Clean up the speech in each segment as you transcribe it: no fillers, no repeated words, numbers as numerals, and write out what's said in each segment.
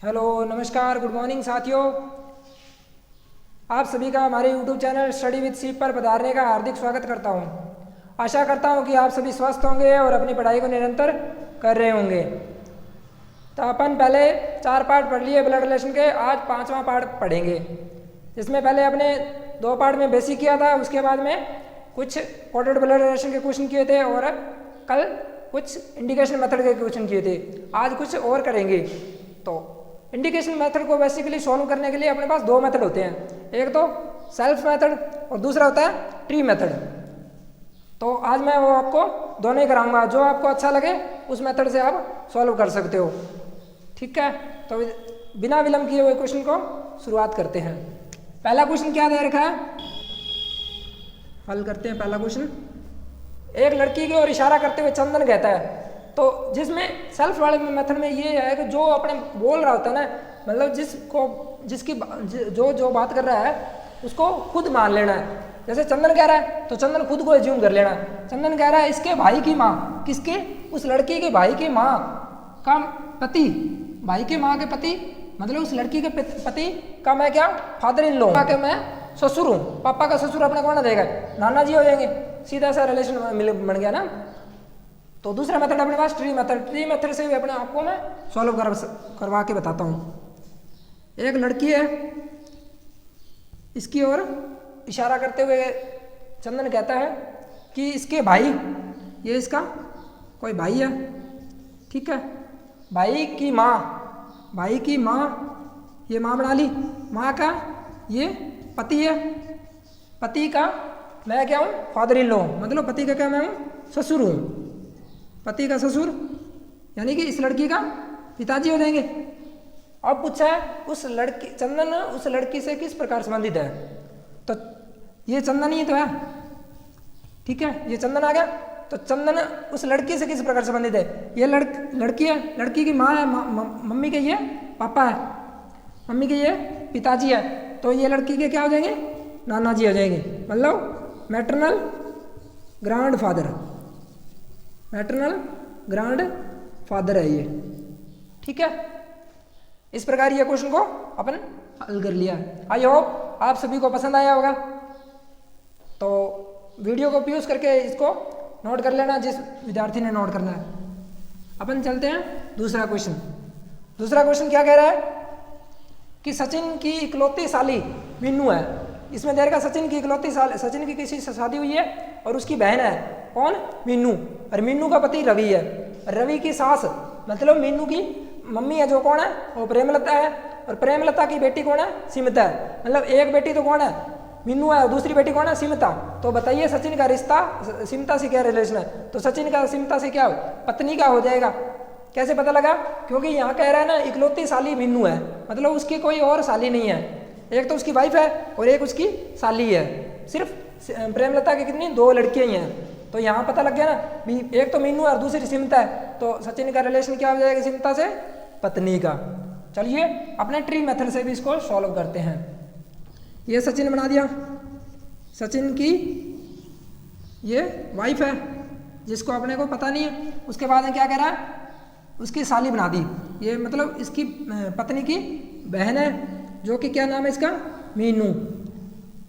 Hello, नमस्कार, good morning साथियों। आप सभी का हमारे यूट्यूब चैनल स्टडी विद सीप पर पधारने का हार्दिक स्वागत करता हूं। आशा करता हूं कि आप सभी स्वस्थ होंगे और अपनी पढ़ाई को निरंतर कर रहे होंगे। तो अपन पहले 4 पार्ट पढ़ लिए ब्लड रिलेशन के, आज 5वां पार्ट पढ़ेंगे, जिसमें पहले अपने 2 पार्ट में बेसिक किया था, उसके बाद में कुछ कोडेड ब्लड रिलेशन के क्वेश्चन किए थे और कल कुछ इंडिकेशन मेथड के क्वेश्चन किए थे। आज कुछ और करेंगे। तो इंडिकेशन मेथड को बेसिकली सॉल्व करने के लिए अपने पास 2 मेथड होते हैं, एक तो सेल्फ मेथड और दूसरा होता है ट्री मेथड। तो आज मैं वो आपको दोनों ही कराऊंगा, जो आपको अच्छा लगे उस मेथड से आप सॉल्व कर सकते हो। ठीक है, तो बिना विलंब किए हुए क्वेश्चन को शुरुआत करते हैं। पहला क्वेश्चन क्या दे रखा है, हल करते हैं। पहला क्वेश्चन, एक लड़की की ओर इशारा करते हुए चंदन कहता है। तो जिसमें सेल्फ वाले मेथड में ये है कि जो अपने बोल रहा होता है ना, मतलब जिसकी जो बात कर रहा है उसको खुद मान लेना है। जैसे चंदन कह रहा है तो चंदन खुद को एज्यूम कर लेना। चंदन कह रहा है इसके भाई की माँ, किसके, उस लड़की के भाई की माँ का पति, भाई के माँ के पति, मतलब उस लड़की के पति का मैं क्या, फादर इन लॉ के मैं ससुर हूँ। पापा का ससुर अपने कौन देगा, नाना जी हो जाएंगे। सीधा सा रिलेशन बन गया ना। तो दूसरा मेथड अपने पास ट्री मेथड। ट्री मेथड से भी अपने आप को मैं सॉल्व करवा के बताता हूँ। एक लड़की है, इसकी ओर इशारा करते हुए चंदन कहता है कि इसके भाई, ये इसका कोई भाई है, ठीक है, भाई की माँ, भाई की माँ, ये माँ बना ली, माँ का ये पति है, पति का मैं क्या हूँ, फादर इन लॉ, मतलब पति का क्या मैं हूँ, ससुर हूँ। पति का ससुर यानी कि इस लड़की का पिताजी हो जाएंगे। अब पूछा है उस लड़की, चंदन उस लड़की से किस प्रकार संबंधित है। तो ये चंदन ही तो है, ठीक है, ये चंदन आ गया। तो चंदन उस लड़की से किस प्रकार संबंधित है, ये लड़की है, लड़की की माँ है, मम्मी के ये पापा है, मम्मी के ये पिताजी है। तो ये लड़की के क्या हो जाएंगे, नाना जी हो जाएंगे, मतलब maternal grand father, maternal grand father है ये। ठीक है, इस प्रकार ये क्वेश्चन को अपन हल कर लिया। आई होप आप सभी को पसंद आया होगा। तो वीडियो को पॉज करके इसको नोट कर लेना, जिस विद्यार्थी ने नोट करना है। अपन चलते हैं दूसरा क्वेश्चन। दूसरा क्वेश्चन क्या कह रहा है कि सचिन की इकलौती साली मीनू है। इसमें देर का सचिन की इकलौती साली, सचिन की किसी से शादी हुई है और उसकी बहन है, कौन, मीनू, और मीनू का पति रवि है। रवि की सास मतलब मीनू की मम्मी है, जो कौन है, वो प्रेमलता है, और प्रेमलता की बेटी कौन है, सीमिता है। मतलब एक बेटी तो कौन है, मीनू है, और दूसरी बेटी कौन है, सीमिता। तो बताइए सचिन का रिश्ता सीमिता से क्या रिलेशन है। तो सचिन का सीमिता से क्या पत्नी का हो जाएगा। कैसे पता लगा, क्योंकि यहाँ कह रहा है ना इकलौती साली मीनू है, मतलब उसकी कोई और साली नहीं है। एक तो उसकी वाइफ है और एक उसकी साली है। सिर्फ प्रेमलता की कितनी, 2 लड़कियां ही हैं। तो यहाँ पता लग गया ना, एक तो मीनू और दूसरी सीमिता है। तो सचिन का रिलेशन क्या हो जाएगा, सीमिता से पत्नी का। चलिए अपने ट्री मेथड से भी इसको सॉल्व करते हैं। ये सचिन बना दिया, सचिन की ये वाइफ है जिसको अपने को पता नहीं है। उसके बाद में क्या कह रहा है, उसकी साली बना दी, ये मतलब इसकी पत्नी की बहन है, जो कि क्या नाम है इसका, मीनू।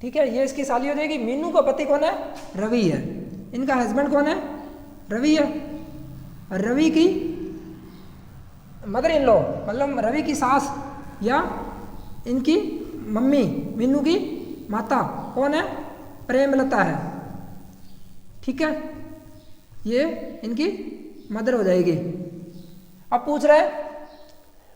ठीक है, ये इसकी साली हो जाएगी। मीनू का पति कौन है, रवि है। इनका हस्बैंड कौन है, रवि है। रवि की मदर इन लॉ, मतलब रवि की सास या इनकी मम्मी, मीनू की माता कौन है, प्रेमलता है। ठीक है, ये इनकी मदर हो जाएगी। अब पूछ रहे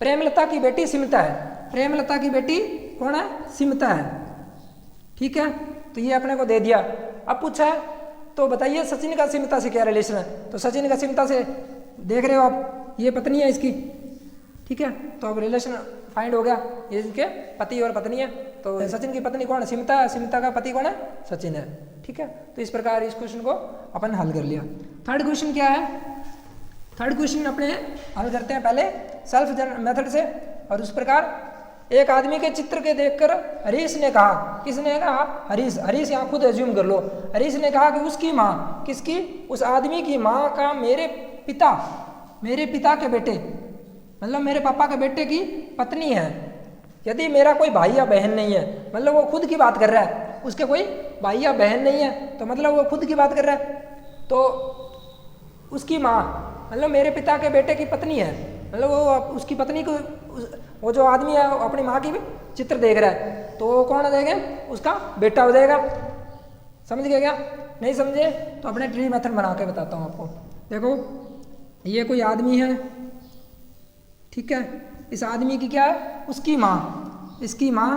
प्रेमलता की बेटी सीमिता है। प्रेमलता की बेटी कौन है, सीमिता है। ठीक है, तो ये अपने को दे दिया। अब पूछा है तो बताइए सचिन का सीमिता से क्या रिलेशन है। तो सचिन का सीमिता से देख रहे हो आप, ये पत्नी है इसकी। ठीक है, तो अब रिलेशन फाइंड हो गया, ये इनके पति और पत्नी है। तो सचिन की पत्नी कौन है, सीमिता है, सीमिता का पति कौन है, सचिन है। ठीक है, तो इस प्रकार इस क्वेश्चन को अपन हल कर लिया। थर्ड क्वेश्चन क्या है, थर्ड क्वेश्चन अपने हल करते हैं पहले सेल्फ मेथड से। और उस प्रकार एक आदमी के चित्र के देखकर हरीश ने कहा, किसने कहा, हरीश, हरीश यहाँ खुद एज्यूम कर लो। हरीश ने कहा कि उसकी माँ, किसकी, उस आदमी की माँ का मेरे पिता के बेटे मतलब मेरे पापा के बेटे की पत्नी है। यदि मेरा कोई भाई या बहन नहीं है, मतलब वो खुद की बात कर रहा है, उसके कोई भाई या बहन नहीं है, तो मतलब वो खुद की बात कर रहा है। तो उसकी माँ, मतलब मेरे पिता के बेटे की पत्नी है, मतलब वो उसकी पत्नी को, वो जो आदमी है वो अपनी माँ की भी चित्र देख रहा है, तो वो कौन हो जाएगा? उसका बेटा हो जाएगा। समझ गए क्या? नहीं समझे तो अपने ट्री मेथड बना के बताता हूँ आपको। देखो ये कोई आदमी है, ठीक है, इस आदमी की क्या है? उसकी माँ, इसकी माँ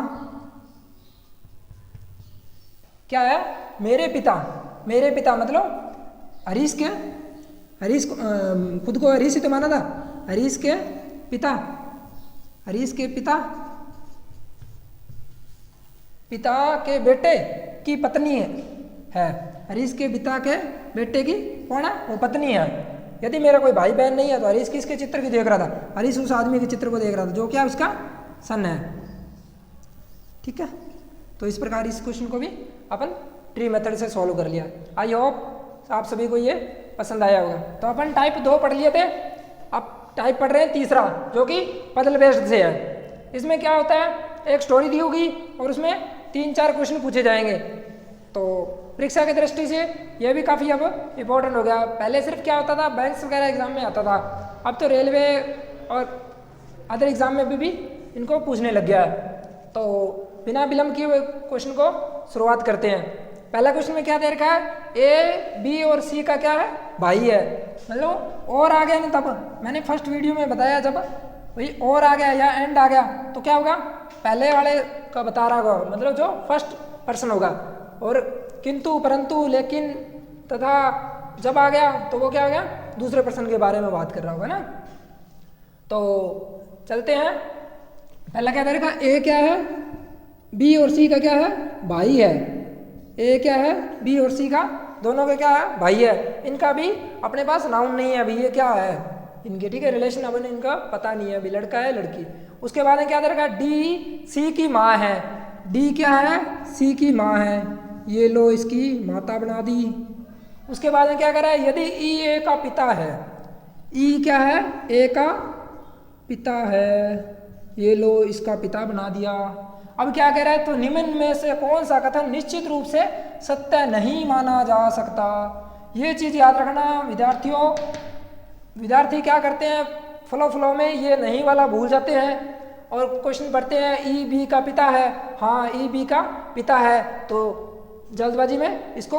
क्या है? मेरे पिता, मेरे पिता मतलब हरीश के, हरीश को खुद को हरीश ही तो माना था, हरीश के पिता, हरीश के पिता, पिता के बेटे की पत्नी है। हरीश के पिता के बेटे की कौन है? वो पत्नी है। यदि मेरा कोई भाई बहन नहीं है तो हरीश किसके चित्र की देख रहा था? हरीश उस आदमी के चित्र को देख रहा था जो क्या उसका सन है। ठीक है, तो इस प्रकार इस क्वेश्चन को भी अपन ट्री मेथड से सॉल्व कर लिया। आई होप आप सभी को ये पसंद आया होगा। तो अपन टाइप 2 पढ़ लिए थे, अब टाइप पढ़ रहे हैं तीसरा जो कि पजल बेस्ड से है। इसमें क्या होता है? एक स्टोरी दी होगी और उसमें 3-4 क्वेश्चन पूछे जाएंगे। तो परीक्षा की दृष्टि से यह भी काफ़ी अब इम्पोर्टेंट हो गया। पहले सिर्फ क्या होता था, बैंक्स वगैरह एग्जाम में आता था, अब तो रेलवे और अदर एग्जाम में भी इनको पूछने लग गया है। तो बिना विलंब किए हुए क्वेश्चन को शुरुआत करते हैं। पहला क्वेश्चन में क्या दे रखा है? ए, बी और सी का क्या है? भाई है। मतलब और आ गया ना, तब मैंने फर्स्ट वीडियो में बताया जब भाई और आ गया या एंड आ गया तो क्या होगा? पहले वाले का बता रहा होगा, मतलब जो फर्स्ट पर्सन होगा। और किंतु, परंतु, लेकिन, तथा जब आ गया तो वो क्या हो गया? दूसरे पर्सन के बारे में बात कर रहा होगा ना। तो चलते हैं। पहला क्या दे रखा? ए क्या है? बी और सी का क्या है? भाई है। ए क्या है? बी और सी का दोनों का क्या है? भाई है। इनका भी अपने पास नाउन नहीं है अभी, ये क्या है इनके, ठीक है, रिलेशन अपन इनका पता नहीं है अभी, लड़का है लड़की। उसके बाद में क्या दे रखा? डी सी की माँ है। डी क्या है? सी की माँ है। ये लो इसकी माता बना दी। उसके बाद में क्या करा है? यदि ई ए का पिता है, ई क्या है? ए का पिता है, ये लो इसका पिता बना दिया। अब क्या कह रहा है? तो निम्न में से कौन सा कथन निश्चित रूप से सत्य नहीं माना जा सकता? ये चीज याद रखना विद्यार्थियों। विद्यार्थी क्या करते हैं, फ्लो में ये नहीं वाला भूल जाते हैं और क्वेश्चन पढ़ते हैं ई बी का पिता है, हाँ ई बी का पिता है, तो जल्दबाजी में इसको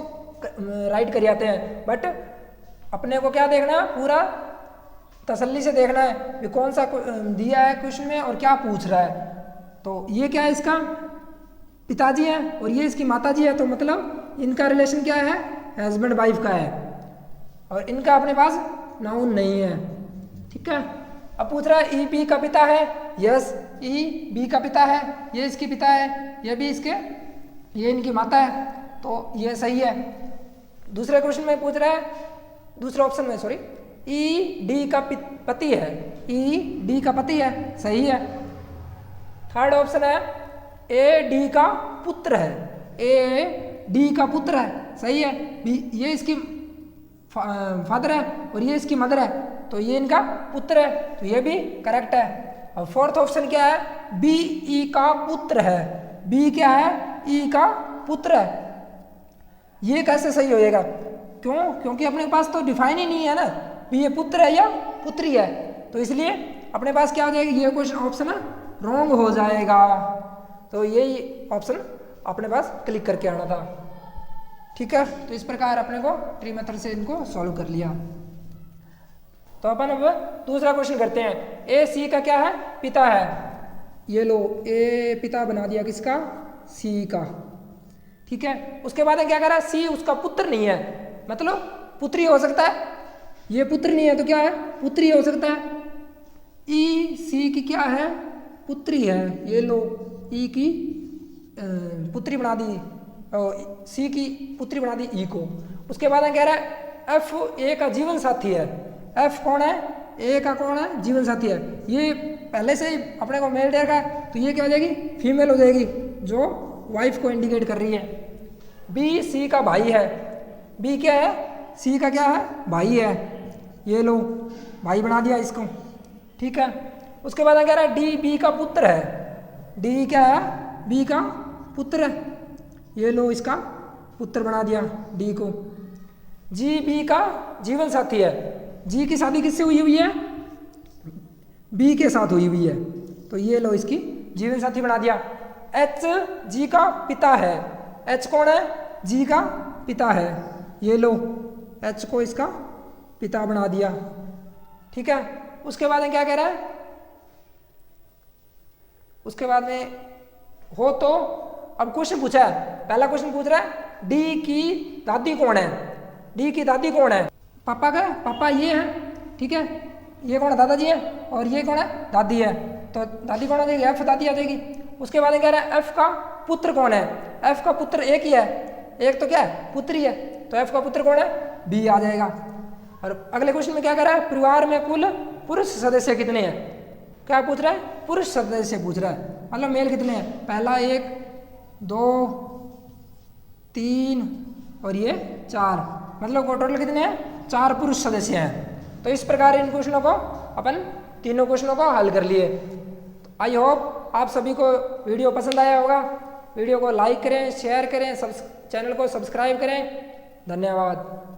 राइट कर जाते हैं। बट अपने को क्या देखना है? पूरा तसल्ली से देखना है कि कौन सा दिया है क्वेश्चन में और क्या पूछ रहा है। तो ये क्या है? इसका पिताजी है और ये इसकी माताजी है, तो मतलब इनका रिलेशन क्या है? हस्बैंड वाइफ का है और इनका अपने पास नाउन नहीं है। ठीक है, अब पूछ रहा है ई बी का पिता है, यस ई बी का पिता है, ये इसकी पिता है, ये भी इसके, ये इनकी माता है, तो ये सही है। दूसरे क्वेश्चन में पूछ रहा है, दूसरे ऑप्शन में सॉरी, ई डी का पति है, ई डी का पति है, सही है। थर्ड ऑप्शन है ए डी का पुत्र है, ए डी का पुत्र है, सही है। बी ये इसकी फादर है और ये इसकी मदर है, तो ये इनका पुत्र है, तो ये भी करेक्ट है। और फोर्थ ऑप्शन क्या है? बी ई का पुत्र है, बी क्या है? ई का पुत्र है। ये कैसे सही हो जाएगा? क्यों? क्योंकि अपने पास तो डिफाइन ही नहीं है ना भी ये पुत्र है या पुत्री है, तो इसलिए अपने पास क्या हो जाएगा? ये क्वेश्चन ऑप्शन है रॉन्ग हो जाएगा। तो यही ऑप्शन अपने पास क्लिक करके आना था। ठीक है, तो इस प्रकार अपने को ट्री मेथड से इनको सॉल्व कर लिया। तो अपन अब दूसरा क्वेश्चन करते हैं। ए सी का क्या है? पिता है। ये लो ए पिता बना दिया किसका? सी का। ठीक है, उसके बाद क्या करा? सी उसका पुत्र नहीं है, मतलब पुत्री हो सकता है, ये पुत्र नहीं है तो क्या है? पुत्री हो सकता है। ई सी की क्या है? पुत्री है, ये लो ई की पुत्री बना दी, सी की पुत्री बना दी ई को। उसके बाद कह रहा है एफ ए का जीवन साथी है। एफ कौन है? ए का कौन है? जीवन साथी है। ये पहले से ही अपने को मेल देगा, तो ये क्या हो जाएगी? फीमेल हो जाएगी, जो वाइफ को इंडिकेट कर रही है। बी सी का भाई है, बी क्या है? सी का क्या है? भाई है, ये लो भाई बना दिया इसको। ठीक है, उसके बाद कह रहा है डी बी का पुत्र है। डी क्या है? बी का पुत्र है। ये लो इसका पुत्र बना दिया डी को। जी बी का जीवन साथी है। जी की शादी किससे हुई हुई है? बी के साथ हुई हुई है, तो ये लो इसकी जीवन साथी बना दिया। एच जी का पिता है। एच कौन है? जी का पिता है। ये लो एच को इसका पिता बना दिया। ठीक है, उसके बाद में क्या कह रहा है? उसके बाद में हो तो अब क्वेश्चन पूछा है, पहला क्वेश्चन पूछ रहा है डी की दादी कौन है? डी की दादी कौन है? पापा का पापा ये है। ठीक है, ये कौन है? दादाजी है। और ये कौन है? दादी है। तो दादी कौन आ जाएगी? एफ दादी आ जाएगी। उसके बाद कह रहा है एफ का पुत्र कौन है? एफ का पुत्र एक ही है, एक तो क्या है? पुत्र ही है, तो एफ का पुत्र कौन है? बी आ जाएगा। और अगले क्वेश्चन में क्या कह रहा है? परिवार में कुल पुरुष सदस्य कितने हैं? क्या पूछ रहा है? पुरुष सदस्य पूछ रहा है, मतलब मेल कितने हैं? पहला 1 2 3 और ये 4, मतलब टोटल कितने हैं? 4 पुरुष सदस्य हैं। तो इस प्रकार इन क्वेश्चनों को अपन तीनों क्वेश्चनों को हल कर लिए। आई होप आप सभी को वीडियो पसंद आया होगा। वीडियो को लाइक करें, शेयर करें, चैनल को सब्सक्राइब करें। धन्यवाद।